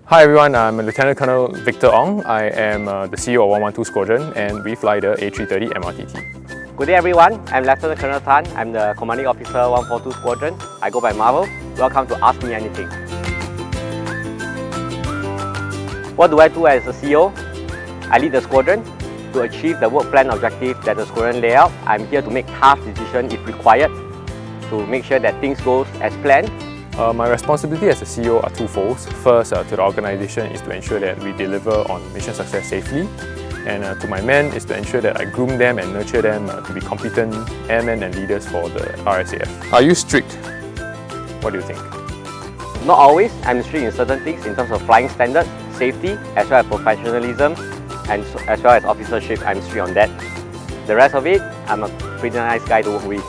Hi everyone, I'm Lieutenant Colonel Victor Ong. I am the CEO of 112 Squadron and we fly the A330 MRTT. Good day everyone, I'm Lieutenant Colonel Tan. I'm the Commanding Officer 142 Squadron. I go by Marvel. Welcome to Ask Me Anything. What do I do as a CEO? I lead the squadron to achieve the work plan objective that the squadron lay out. I'm here to make tough decisions if required to make sure that things go as planned. My responsibility as a CEO are twofold. First, to the organisation is to ensure that we deliver on mission success safely, and to my men is to ensure that I groom them and nurture them to be competent airmen and leaders for the RSAF. Are you strict? What do you think? Not always. I'm strict in certain things in terms of flying standards, safety, as well as professionalism, and as well as officership. I'm strict on that. The rest of it, I'm a pretty nice guy to work with.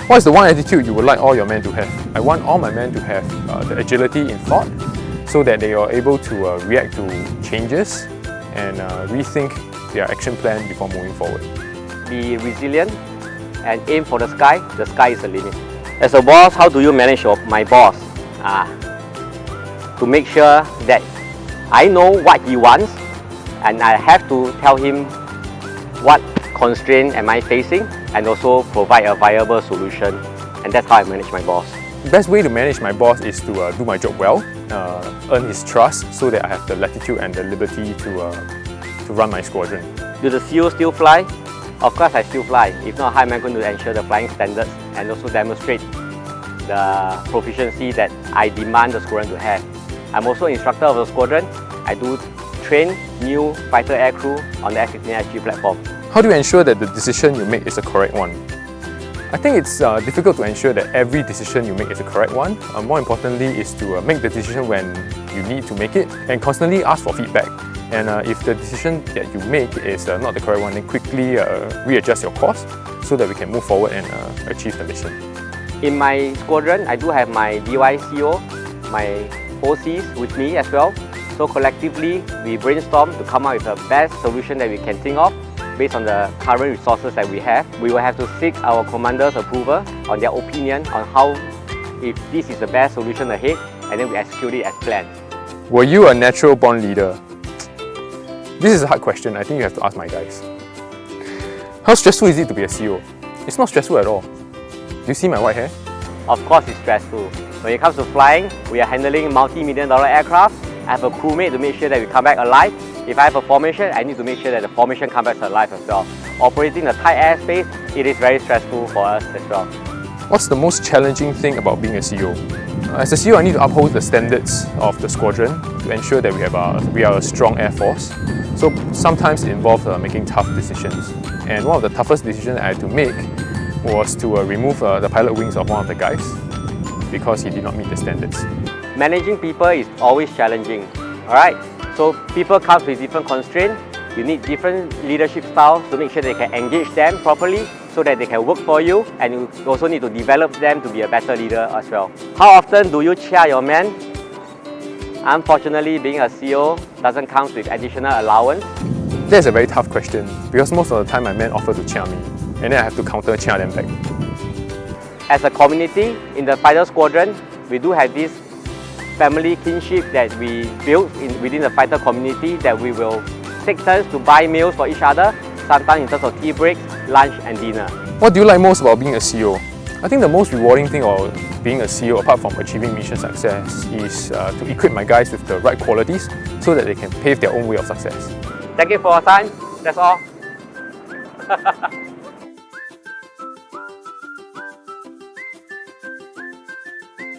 What is the one attitude you would like all your men to have? I want all my men to have the agility in thought so that they are able to react to changes and rethink their action plan before moving forward. Be resilient and aim for the sky. The sky is the limit. As a boss, how do you manage my boss? To make sure that I know what he wants and I have to tell him what constraint am I facing and also provide a viable solution, and that's how I manage my boss. The best way to manage my boss is to do my job well, earn his trust so that I have the latitude and the liberty to run my squadron. Do the CEO still fly? Of course I still fly. If not, how am I going to ensure the flying standards and also demonstrate the proficiency that I demand the squadron to have? I'm also instructor of the squadron. I do train new fighter aircrew on the F-15SG platform. How do you ensure that the decision you make is the correct one? I think it's difficult to ensure that every decision you make is the correct one. More importantly is to make the decision when you need to make it and constantly ask for feedback. And if the decision that you make is not the correct one, then quickly readjust your course so that we can move forward and achieve the mission. In my squadron, I do have my DYCO, my OCs with me as well. So collectively, we brainstorm to come up with the best solution that we can think of based on the current resources that we have. We will have to seek our commander's approval on their opinion on how, if this is the best solution ahead, and then we execute it as planned. Were you a natural born leader? This is a hard question. I think you have to ask my guys. How stressful is it to be a CEO? It's not stressful at all. Do you see my white hair? Of course it's stressful. When it comes to flying, we are handling multi-million-dollar aircraft. I have a crewmate to make sure that we come back alive. If I have a formation, I need to make sure that the formation comes back alive as well. Operating a tight airspace, it is very stressful for us as well. What's the most challenging thing about being a CEO? As a CEO, I need to uphold the standards of the squadron to ensure that we are a strong air force. So sometimes it involves making tough decisions. And one of the toughest decisions I had to make was to remove the pilot wings of one of the guys because he did not meet the standards. Managing people is always challenging, alright? So people come with different constraints. You need different leadership styles to make sure they can engage them properly so that they can work for you, and you also need to develop them to be a better leader as well. How often do you chia your men? Unfortunately, being a CEO doesn't come with additional allowance. That's a very tough question because most of the time my men offer to chia me and then I have to counter chia them back. As a community in the fighter squadron, we do have this family kinship that we built within the fighter community, that we will take turns to buy meals for each other, sometimes in terms of tea breaks, lunch and dinner. What do you like most about being a CEO? I think the most rewarding thing about being a CEO, apart from achieving mission success, is to equip my guys with the right qualities so that they can pave their own way of success. Thank you for your time. That's all.